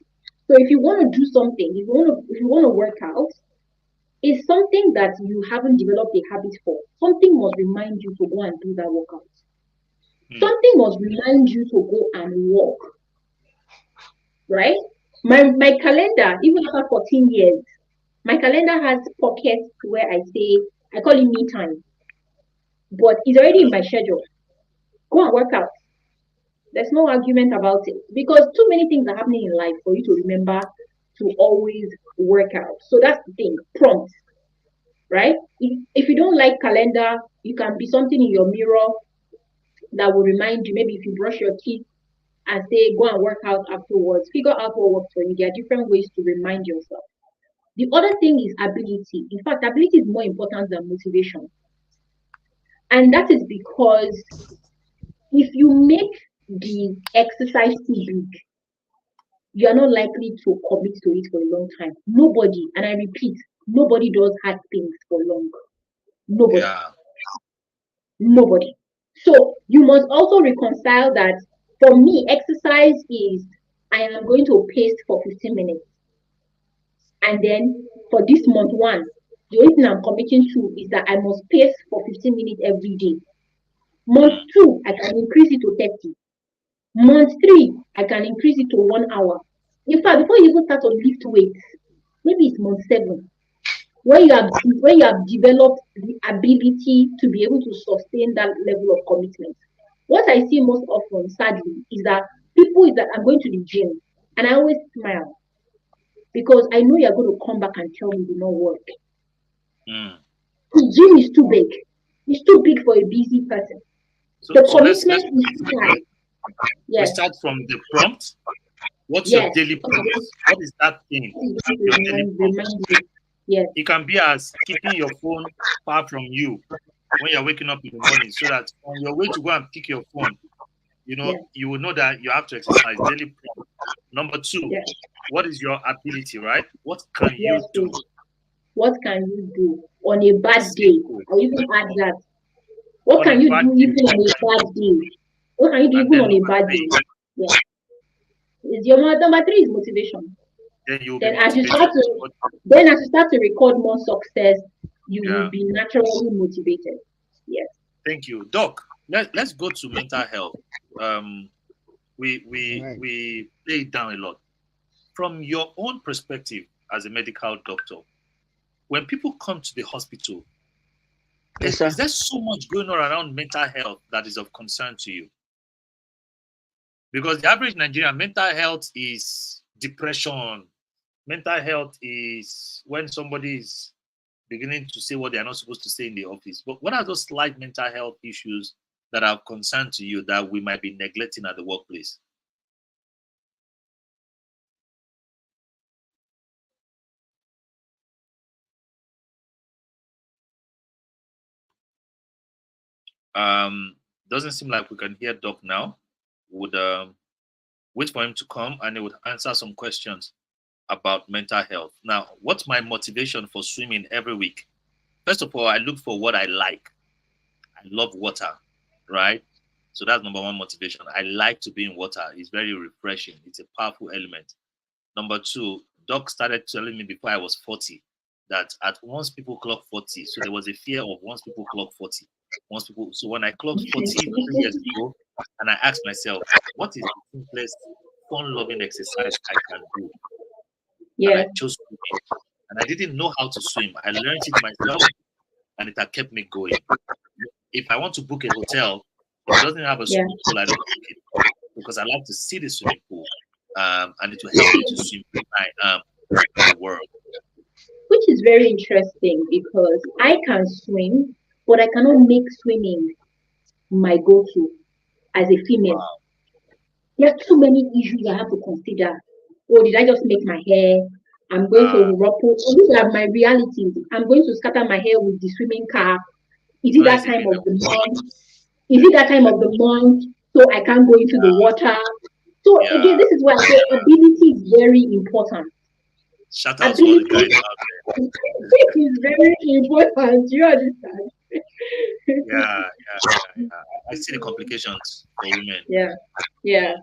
So if you want to do something, if you want to work out, it's something that you haven't developed a habit for. Something must remind you to go and do that workout. Something must remind you to go and walk. Right? My calendar, even after 14 years, my calendar has pockets where I call it me time. But it's already in my schedule. Go and work out. There's no argument about it because too many things are happening in life for you to remember to always work out. So that's the thing, prompts, right? If you don't like calendar, you can be something in your mirror that will remind you. Maybe if you brush your teeth and say go and work out afterwards, figure out what works for you. There are different ways to remind yourself. The other thing is ability. In fact, ability is more important than motivation. And that is because if you make the exercise too big, you are not likely to commit to it for a long time. Nobody, and I repeat, nobody does hard things for long. Nobody. Yeah. Nobody. So you must also reconcile that for me, exercise is I am going to pace for 15 minutes. And then for this month one, the only thing I'm committing to is that I must pace for 15 minutes every day. Month two, I can increase it to 30. Month three, I can increase it to 1 hour. In fact, before you even start to lift weights, maybe it's month 7, when you have developed the ability to be able to sustain that level of commitment. What I see most often, sadly, is that I'm going to the gym and I always smile because I know you're going to come back and tell me it did not work. The gym is too big. It's too big for a busy person. The commitment is too high. Yes. We start from the prompt. What's your daily prompt? What is that thing? Your daily prompt. Yes. It can be as keeping your phone far from you when you're waking up in the morning, so that on your way to go and pick your phone, you will know that you have to exercise. Daily prompt. Number 2, what is your ability, right? What can you do? What can you do on a bad day? I'll even add that. What On can a you bad do day. even on a bad day? What can you do And even then on a number bad three. day? Yeah. Is your number three is motivation. Then you'll be Then as you motivated. start to record more success, you will be naturally motivated. Yes. Thank you. Doc, let's go to mental health. We play it down a lot. From your own perspective as a medical doctor, when people come to the hospital, is there so much going on around mental health that is of concern to you? Because the average Nigerian mental health is depression. Mental health is when somebody is beginning to say what they are not supposed to say in the office. But what are those slight mental health issues that are of concern to you that we might be neglecting at the workplace? Doesn't seem like we can hear Doc now. Would wait for him to come and he would answer some questions about mental health. Now, what's my motivation for swimming every week? First of all, I look for what I like. I love water, right? So that's number one motivation. I like to be in water. It's very refreshing. It's a powerful element. Number two, Doc started telling me before I was 40 that at once people clock 40, so there was a fear of once people clock 40. So when I clocked 40 3 years ago, and I asked myself, what is the simplest fun-loving exercise I can do? Yeah. And I chose swimming. And I didn't know how to swim. I learned it myself, and it had kept me going. If I want to book a hotel, if it doesn't have a swimming pool, I don't book it because I like to see the swimming pool, and it will help me to swim when I am in the world. Which is very interesting because I can swim, but I cannot make swimming my go-to as a female. Wow. There are too many issues I have to consider. Oh, did I just make my hair? I'm going to ruffle. These are my realities. I'm going to scatter my hair with the swimming cap. Is it that time of the month? Is it that time of the month? So I can't go into the water. So again, this is why I say ability is very important. Shout out to all the guys out there. It is very important. Do you understand? Yeah. I see the complications for women. Yeah.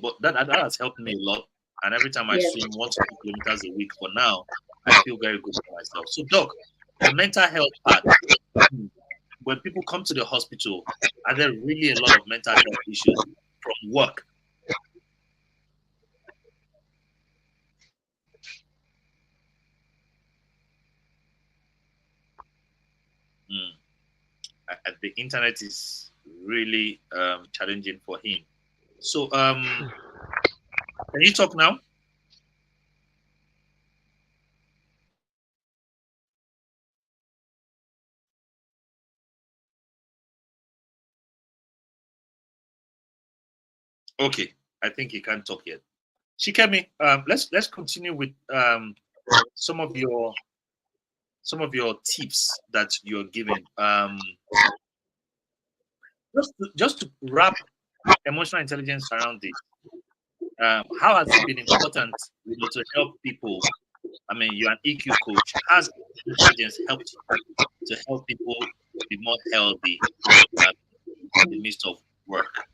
But that has helped me a lot. And every time I swim 1 to 2 kilometers a week for now, I feel very good for myself. So, Doc, the mental health part, when people come to the hospital, are there really a lot of mental health issues from work? The internet is really challenging for him. So, can you talk now? Okay, I think he can't talk yet. Sikemi, let's continue with some of your tips that you're giving. Just to wrap emotional intelligence around this. How has it been important, to help people? I mean, you're an EQ coach. How has intelligence helped you to help people be more healthy in the midst of work?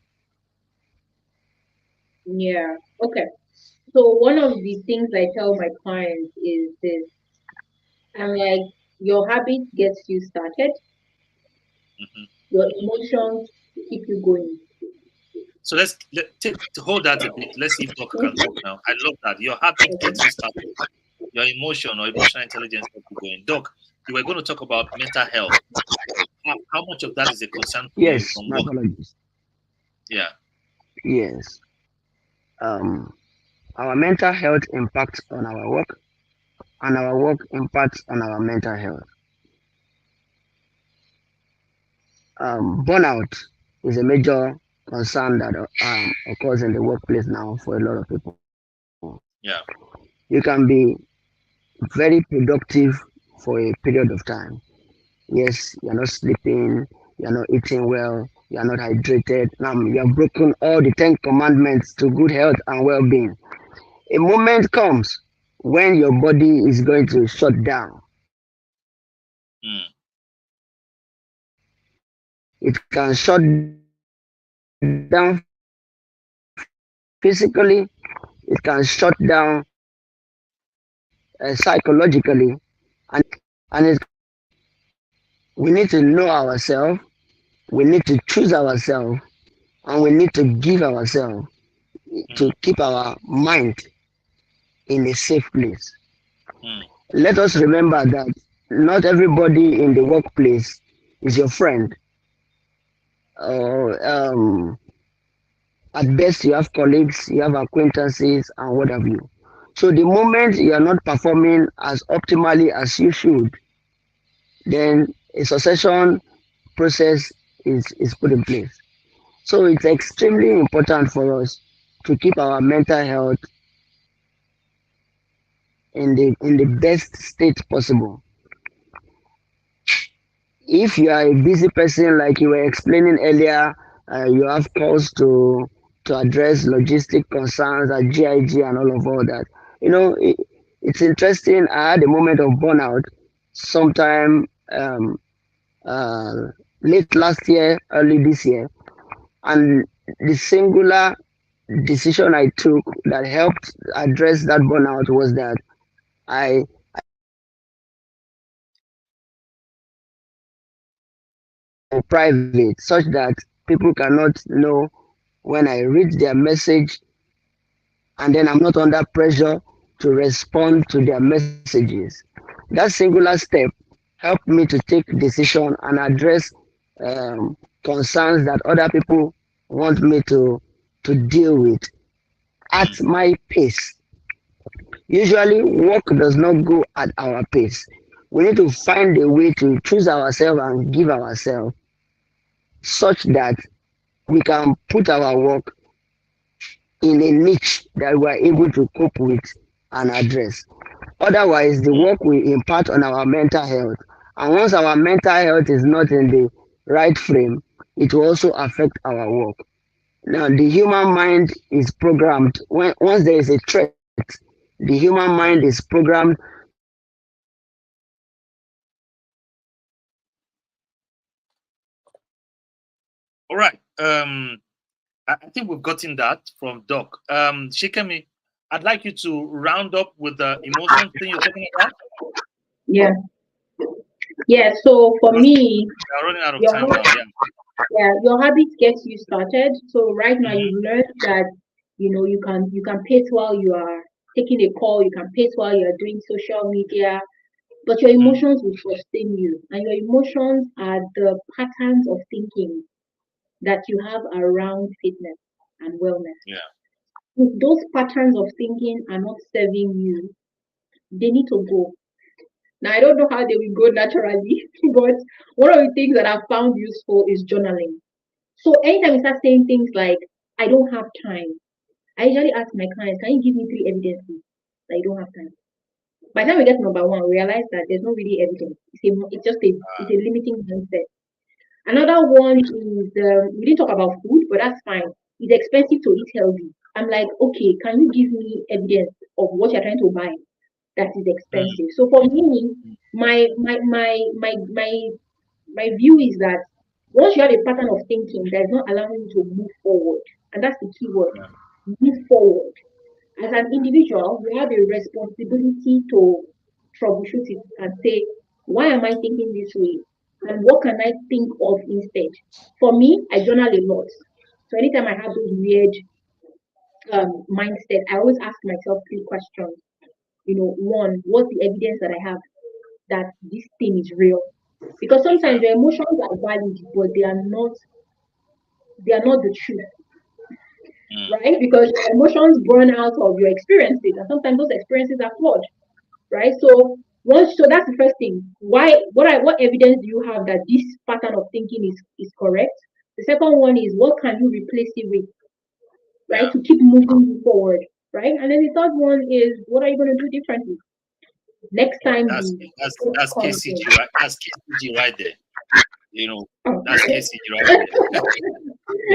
Yeah. Okay. So one of the things I tell my clients is this. I'm like, your habit gets you started. Your emotions keep you going. So let's hold that a bit. Let's see if Doc can talk now. I love that. Your habit gets you started. Your emotional intelligence gets you going. Doc, you were going to talk about mental health. How much of that is a concern for you from work? Apologies. Yeah. Yes. Our mental health impacts on our work, and our work impacts on our mental health. Burnout is a major concern that occurs in the workplace now for a lot of people. Yeah. You can be very productive for a period of time. Yes, you're not sleeping, you're not eating well, you're not hydrated. You have broken all the 10 commandments to good health and well-being. a moment comes when your body is going to shut down. It can shut down physically, it can shut down psychologically, and it can shut down physically. We need to know ourselves, we need to choose ourselves, and we need to give ourselves to keep our mind in a safe place. Let us remember that not everybody in the workplace is your friend. Or at best, you have colleagues, you have acquaintances, and what have you. So the moment you are not performing as optimally as you should, then a succession process is put in place. So it's extremely important for us to keep our mental health in the best state possible. If you are a busy person, like you were explaining earlier, you have calls to address logistic concerns at GIG and all that. It's interesting. I had a moment of burnout sometime uh, late last year, early this year, and the singular decision I took that helped address that burnout was that I private such that people cannot know when I read their message, and then I'm not under pressure to respond to their messages. That singular step helped me to take decision and address concerns that other people want me to deal with at my pace. Usually, work does not go at our pace. We need to find a way to choose ourselves and give ourselves such that we can put our work in a niche that we are able to cope with and address. Otherwise, the work will impact on our mental health. And once our mental health is not in the right frame, it will also affect our work. Now, the human mind is programmed. Once there is a threat, the human mind is programmed to respond All right. I think we've gotten that from Doc. Sikemi, I'd like you to round up with the emotion thing you're talking about. Yeah. Yeah. So for me, We're running out of your time now. your habit gets you started. So right now you've learned that you can pace while you are taking a call, you can pace while you are doing social media, but your emotions will sustain you. And your emotions are the patterns of thinking that you have around fitness and wellness. Yeah. If those patterns of thinking are not serving you, they need to go. Now, I don't know how they will go naturally, but one of the things that I've found useful is journaling. So anytime you start saying things like, I don't have time, I usually ask my clients, can you give me 3 evidences that you don't have time? By the time we get to number one, we realize that there's no really evidence. It's a limiting mindset. Another one is we didn't talk about food, but that's fine. It's expensive to eat healthy. I'm like, okay, can you give me evidence of what you're trying to buy that is expensive? So for me, my view is that once you have a pattern of thinking that is not allowing you to move forward, and that's the key word, move forward. As an individual, you have a responsibility to troubleshoot it and say, why am I thinking this way? And what can I think of instead? For me, I journal a lot. So anytime I have those weird mindset, I always ask myself 3 questions. One, what's the evidence that I have that this thing is real? Because sometimes your emotions are valid, but they are not the truth, right? Because your emotions burn out of your experiences, and sometimes those experiences are flawed, right? So that's the first thing. What evidence do you have that this pattern of thinking is correct? The second one is what can you replace it with, right? To keep moving forward, right? And then the third one is what are you going to do differently next time That's the KCG, right? That's KCG right there. That's KCG right there.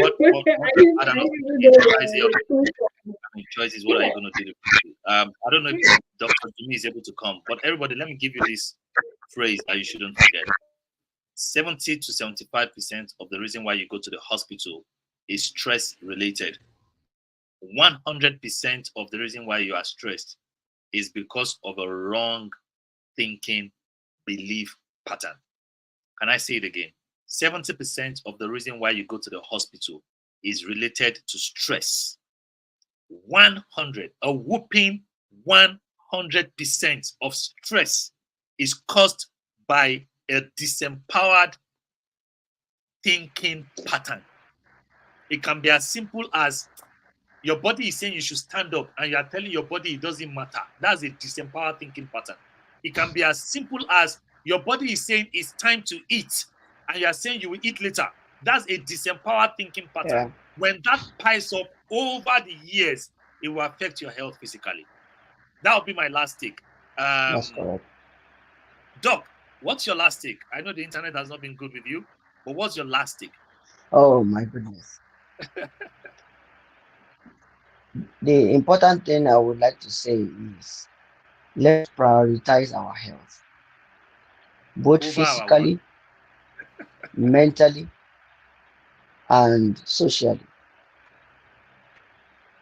what I add another choices. What are you going to do? I don't know if Dr. Jimmy is able to come, but everybody, let me give you this phrase that you shouldn't forget. 70 to 75% of the reason why you go to the hospital is stress related. 100% of the reason why you are stressed is because of a wrong thinking belief pattern. Can I say it again? 70% of the reason why you go to the hospital is related to stress. 100, a whooping 100% of stress is caused by a disempowered thinking pattern. It can be as simple as your body is saying you should stand up and you are telling your body it doesn't matter. That's a disempowered thinking pattern. It can be as simple as your body is saying it's time to eat and you are saying you will eat later. That's a disempowered thinking pattern. Yeah. When that piles up over the years, it will affect your health physically. That will be my last take. That's correct. Doc, what's your last take? I know the internet has not been good with you, but what's your last take? Oh my goodness. The important thing I would like to say is let's prioritize our health, both Over our work. physically, mentally, and socially.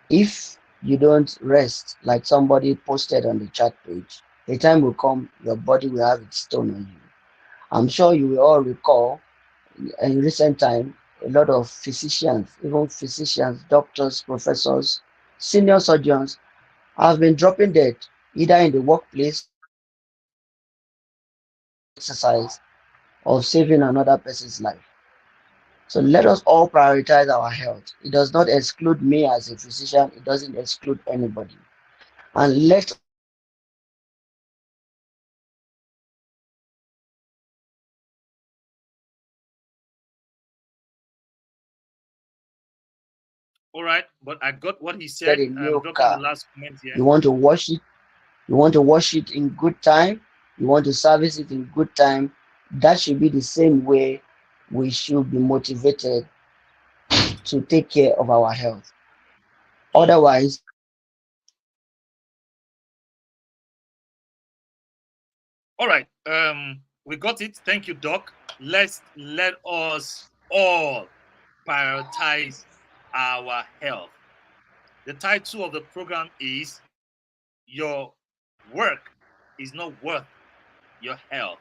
If you don't rest, like somebody posted on the chat page, a time will come your body will have its stone on you. I'm sure you will all recall in recent time a lot of physicians, even physicians, doctors, professors, senior surgeons have been dropping dead either in the workplace exercise of saving another person's life. So let us all prioritize our health. It does not exclude me as a physician, it doesn't exclude anybody. And let All right, but I got what he get said. a I'm new dropping the car. last comment here. You want to wash it, you want to wash it in good time, you want to service it in good time. That should be the same way we should be motivated to take care of our health. Otherwise, All right, we got it. Thank you, Doc. Let us all prioritize our health. The title of the program is Your Work is Not Worth Your Health.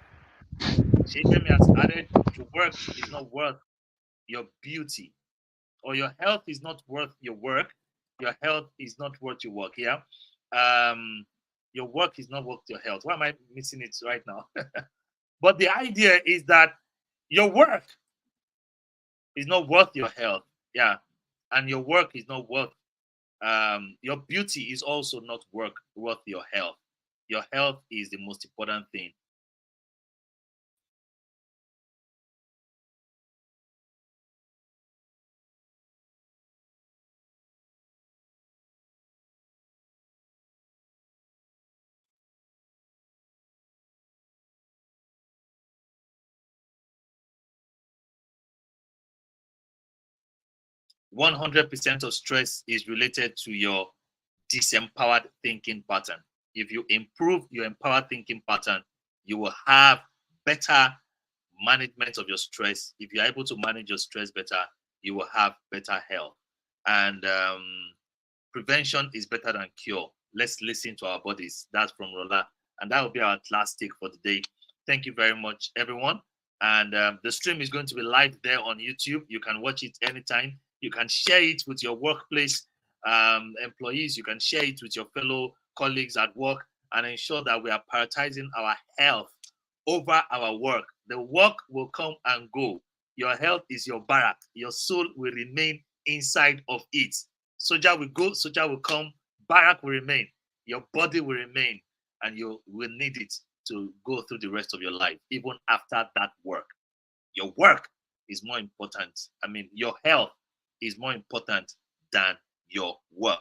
Sikemi has added, your work is not worth your beauty, or your health is not worth your work. Your health is not worth your work. Yeah. Your work is not worth your health. Why am I missing it right now? But the idea is that your work is not worth your health. Yeah. And your work is not worth your beauty is also not worth your health. Your health is the most important thing. 100% of stress is related to your disempowered thinking pattern. If you improve your empowered thinking pattern, you will have better management of your stress. If you're able to manage your stress better, you will have better health. And prevention is better than cure. Let's listen to our bodies. That's from Rola. And that will be our last take for the day. Thank you very much, everyone. And the stream is going to be live there on YouTube. You can watch it anytime. You can share it with your workplace employees. You can share it with your fellow colleagues at work and ensure that we are prioritizing our health over our work. The work will come and go. Your health is your barrack. Your soul will remain inside of it. Soldier will go, soldier will come, barrack will remain. Your body will remain, and you will need it to go through the rest of your life, even after that work. Your work is more important. I mean, your health is more important than your work.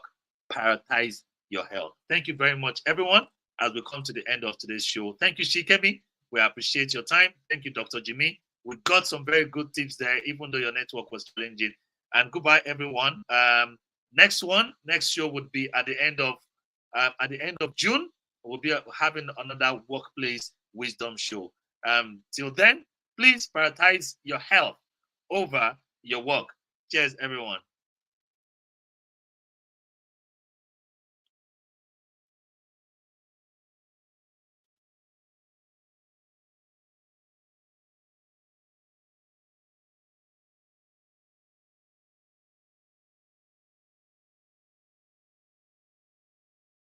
Prioritize your health. Thank you very much, everyone, as we come to the end of today's show. Thank you, Sikemi. We appreciate your time. Thank you, Dr. Jimmy. We got some very good tips there, even though your network was challenging. And goodbye, everyone. Next show would be at the end of June. We'll be having another workplace wisdom show. Till then, please prioritize your health over your work. Cheers, everyone.